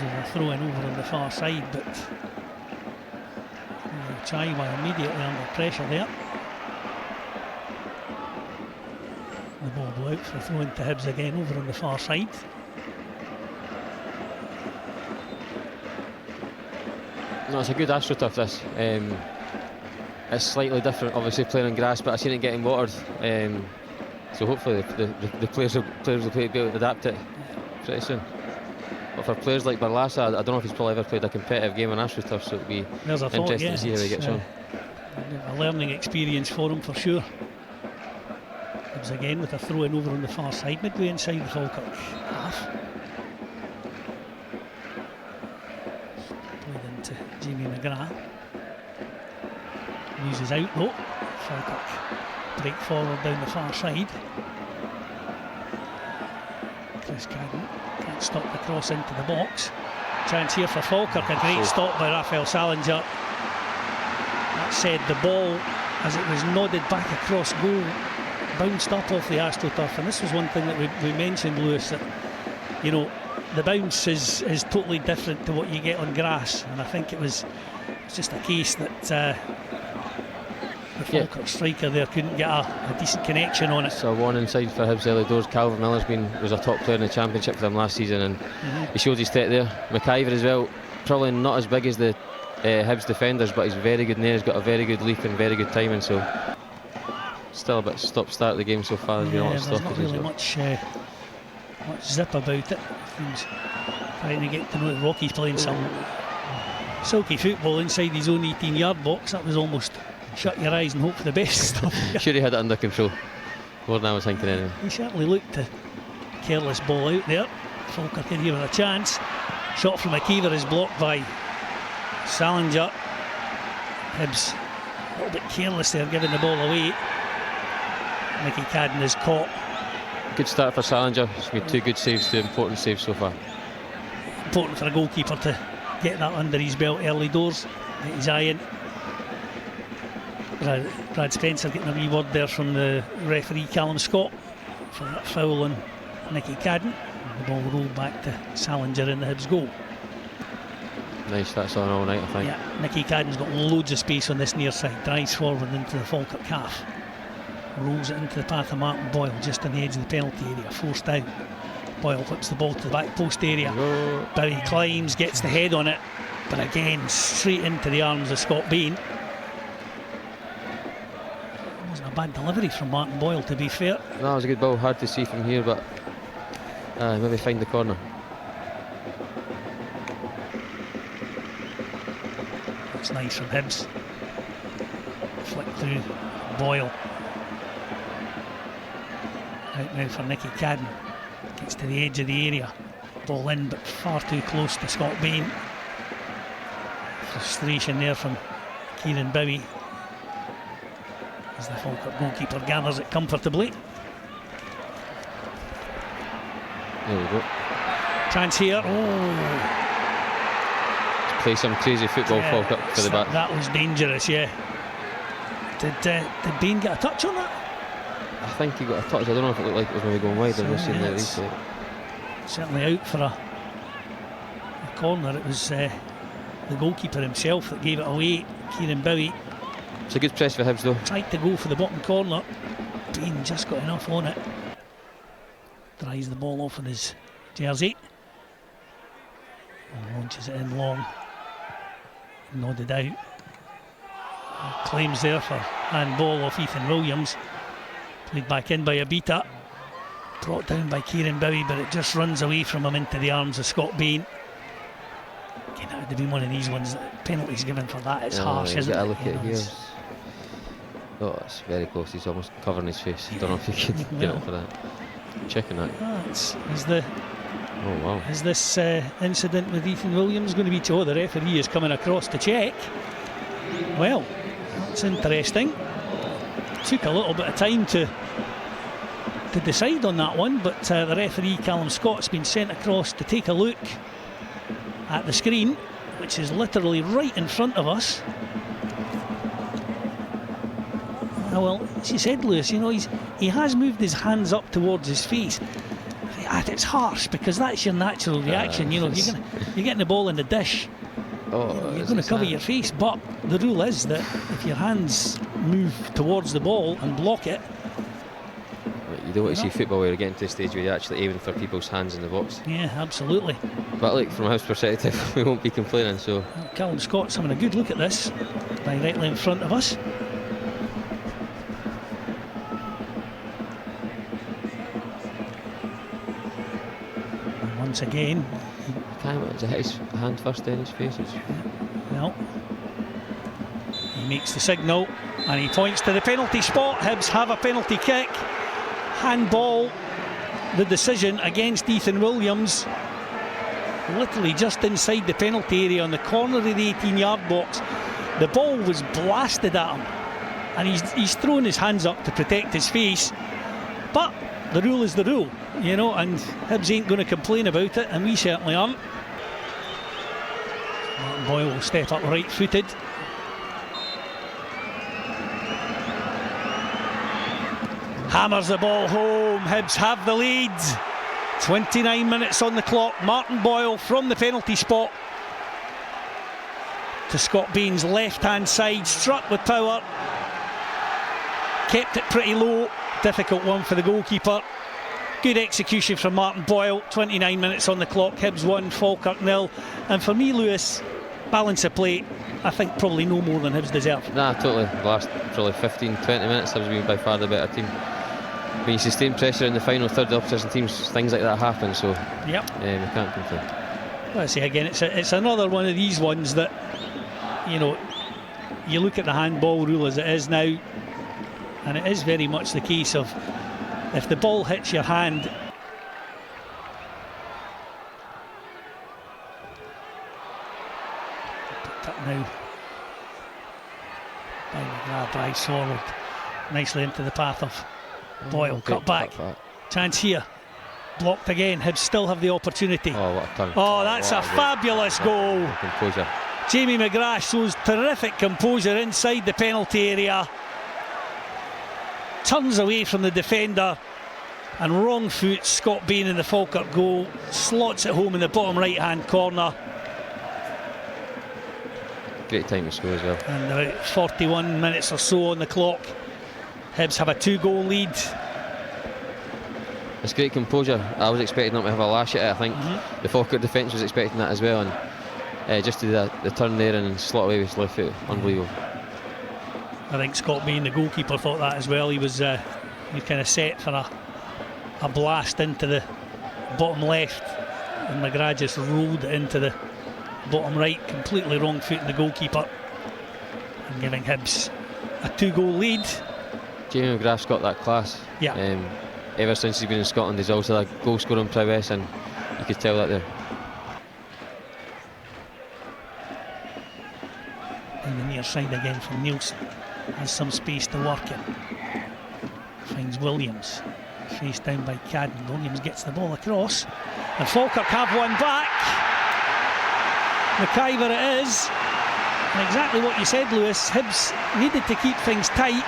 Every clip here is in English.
with a throw in over on the far side, but Chaiwa immediately under pressure there. The ball out for a throw into Hibs again over on the far side. No, it's a good AstroTurf this. It's slightly different, obviously playing on grass, but I've seen it getting watered. So hopefully the players will be able to adapt it pretty soon. But for players like Barlasa, I don't know if he's probably ever played a competitive game on AstroTurf, so it'll be interesting to see how he gets on. A learning experience for him for sure. Hibs again with a throw in over on the far side, midway inside the Falkirk half. Played into Jamie McGrath. Loses out though. Falkirk break forward down the far side. Chris Cadden can't stop the cross into the box. Chance here for Falkirk, a great stop by Raphael Salinger. That said, the ball, as it was nodded back across goal, bounced up off the AstroTurf, and this was one thing that we mentioned, Lewis, that, you know, the bounce is totally different to what you get on grass, and I think it's just a case that the Falkirk striker there couldn't get a decent connection on it. So one inside for Hibs early doors. Calvin Miller's was a top player in the Championship for them last season, and he showed his step there. McIver as well, probably not as big as the Hibs defenders, but he's very good in there. He's got a very good leap and very good timing, so still a bit stop-start of the game so far. There's not really much zip about it. He's trying to get to know that Rocky's playing some silky football inside his own 18-yard box. That was almost shut your eyes and hope for the best stuff. Sure, he had it under control. More than I was thinking anyway. He certainly looked a careless ball out there. Falkirk in here with a chance. Shot from McIver is blocked by Salinger. Hibs a little bit careless there, giving the ball away. Mickey Cadden is caught. Good start for Salinger. He's made 2 good saves, 2 important saves so far. Important for a goalkeeper to get that under his belt early doors. Get his eye in. Brad Spencer getting a wee word there from the referee Callum Scott for that foul on Nicky Cadden. The ball rolled back to Salinger in the Hibs goal. Nice, that's on all night, I think. Yeah, Nicky Cadden's got loads of space on this near side. Drives forward into the Falkirk half. Rolls it into the path of Martin Boyle, just on the edge of the penalty area. Forced out. Boyle whips the ball to the back post area. Bowie climbs, gets the head on it, but again straight into the arms of Scott Bain. A bad delivery from Martin Boyle, to be fair. No, it was a good ball, hard to see from here, but maybe find the corner. That's nice from Hibs. Flick through Boyle. Out now for Nicky Cadden. Gets to the edge of the area. Ball in, but far too close to Scott Bain. Frustration there from Kieran Bowie as the Falkirk goalkeeper gathers it comfortably. There we go. Chance here. To play some crazy football, Falkirk for the back. That was dangerous, yeah. Did Bain get a touch on that? I think he got a touch. I don't know if it looked like it was maybe going wide. I've not seen the replay. Certainly out for a corner. It was the goalkeeper himself that gave it away, Kieran Bowie. It's a good press for Hibs though. Tried to go for the bottom corner. Bain just got enough on it. Dries the ball off in his jersey. And launches it in long. Nodded out. Claims there for handball off Ethan Williams. Played back in by Abita. Brought down by Kieran Bowie, but it just runs away from him into the arms of Scott Bain. Again, that would have been one of these ones that penalties given for that. It's harsh, isn't it? Look at it here. Oh, it's very close. He's almost covering his face. I don't know if he can get up for that. Checking that. Is this incident with Ethan Williams going to be the referee is coming across to check? Well, that's interesting. Took a little bit of time to decide on that one, but the referee Callum Scott's been sent across to take a look at the screen, which is literally right in front of us. Well, as you said, Lewis, you know, he has moved his hands up towards his face. it's harsh because that's your natural reaction. You're getting the ball in the dish. You're going to cover your face, but the rule is that if your hands move towards the ball and block it, you don't want to see football where you're getting to the stage where you're actually aiming for people's hands in the box. Yeah, absolutely. But look, from Hibs' perspective, we won't be complaining. So Callum Scott's having a good look at this, directly in front of us. And once again, is it his hand first in his face? no. He makes the signal and he points to the penalty spot. Hibs have a penalty kick. Handball, the decision against Ethan Williams. Literally just inside the penalty area on the corner of the 18-yard box. The ball was blasted at him and he's thrown his hands up to protect his face. But the rule is the rule, and Hibs ain't going to complain about it, and we certainly aren't. Martin Boyle will step up right-footed. Hammers the ball home. Hibs have the lead. 29 minutes on the clock. Martin Boyle from the penalty spot to Scott Bain's left-hand side. Struck with power. Kept it pretty low. Difficult one for the goalkeeper. Good execution from Martin Boyle. 29 minutes on the clock. Hibs 1, Falkirk 0. And for me, Lewis, balance of play, I think probably no more than Hibs deserve. Nah, totally. The last probably 15-20 minutes, Hibs been by far the better team. When you sustain pressure in the final third of the opposition teams, things like that happen, so yep. We can't complain. Well, I say again, it's another one of these ones that, you look at the handball rule as it is now, and it is very much the case of if the ball hits your hand, picked up now by McGrath, drives forward nicely into the path of Boyle. Cut back, chance here, blocked again. Hibs still have the opportunity. Oh, what a turn. Oh, that's a fabulous goal. Composure. Jamie McGrath shows terrific composure inside the penalty area, turns away from the defender, and wrong foot Scott Bain in the Falkirk goal, slots it home in the bottom right hand corner. Great time to score as well. And about 41 minutes or so on the clock. Hibs have a 2-goal lead. It's great composure. I was expecting them to have a lash at it. I think the Falkirk defence was expecting that as well, and just to do the turn there and slot away with his left foot, unbelievable. I think Scott Bain, the goalkeeper, thought that as well. He was kind of set for a blast into the bottom left, and McGrath just rolled it into the bottom right, completely wrong foot in the goalkeeper, and giving Hibs a 2-goal lead. Jamie McGrath's got that class. Yeah. Ever since he's been in Scotland, he's also had goal scoring prowess, and you could tell that there. On the near side again from Nielsen, has some space to work in. Finds Williams, faced down by Cadden. Williams gets the ball across, and Falkirk have one back. McIver it is, and exactly what you said, Lewis. Hibs needed to keep things tight.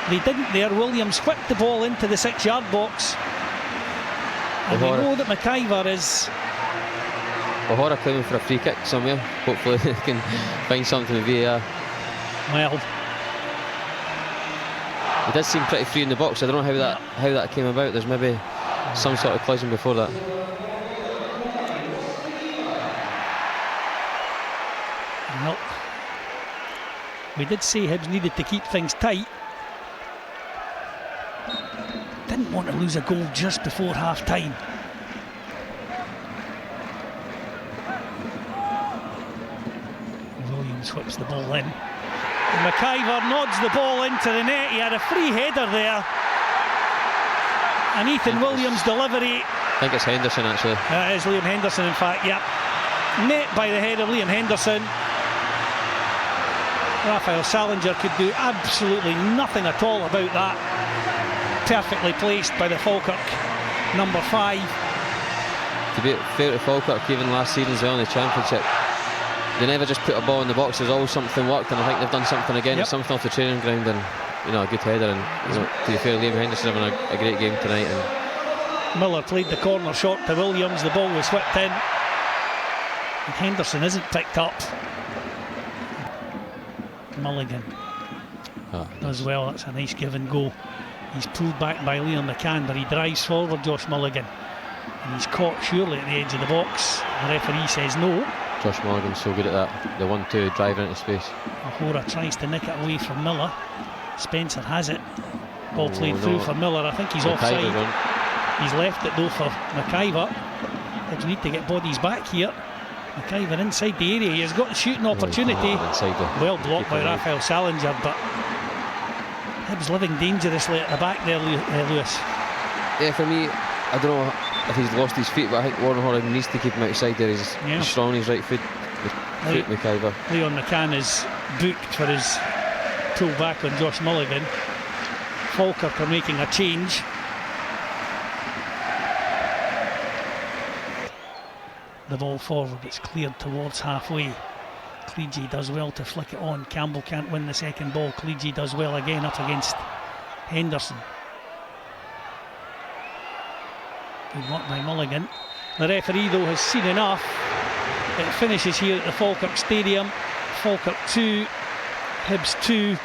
They didn't there. Williams whipped the ball into the 6-yard box, and we know that McIver is... O'Hara claiming for a free kick somewhere. Hopefully they can find something with VAR. Well, he did seem pretty free in the box. I don't know how that came about. There's maybe some sort of collision before that. Well, we did say Hibs needed to keep things tight. Didn't want to lose a goal just before half-time. Williams whips the ball in. And McIver nods the ball into the net. He had a free header there. And Ethan Williams' delivery... I think it's Henderson, actually. It is Liam Henderson, in fact, yeah. Net by the head of Liam Henderson. Raphael Salinger could do absolutely nothing at all about that. Perfectly placed by the Falkirk number 5. To be fair to Falkirk, even last season as well in the Championship, they never just put a ball in the box. There's always something worked, and I think they've done something again. Yep. It's something off the training ground, and a good header. And to be fair, Liam Henderson having a great game tonight, and Miller played the corner shot to Williams, the ball was whipped in, and Henderson isn't picked up. Mulligan does well, that's a nice give and go. He's pulled back by Liam McCann, but he drives forward, Josh Mulligan, and he's caught surely at the edge of the box. The referee says no. Josh Mulligan's so good at that, the 1-2 driving into space. Ahora tries to nick it away from Miller. Spencer has it. Ball played through for Miller. I think he's offside. He's left it though for McIver. Hibs need to get bodies back here. McIver inside the area. He's got the shooting opportunity. Well blocked by Raphael Salinger, but Hibs living dangerously at the back there, Lewis. Yeah, for me, I don't know if he's lost his feet, but I think Warren Horgan needs to keep him outside there. He's strong on his right foot. McIver. Leon McCann is booked for his pull back on Josh Mulligan. Falkirk are making a change. The ball forward, it's cleared towards halfway. Cleegee does well to flick it on. Campbell can't win the second ball. Cleegee does well again up against Henderson. Good work by Mulligan. The referee though has seen enough. It finishes here at the Falkirk Stadium. Falkirk 2, Hibs 2.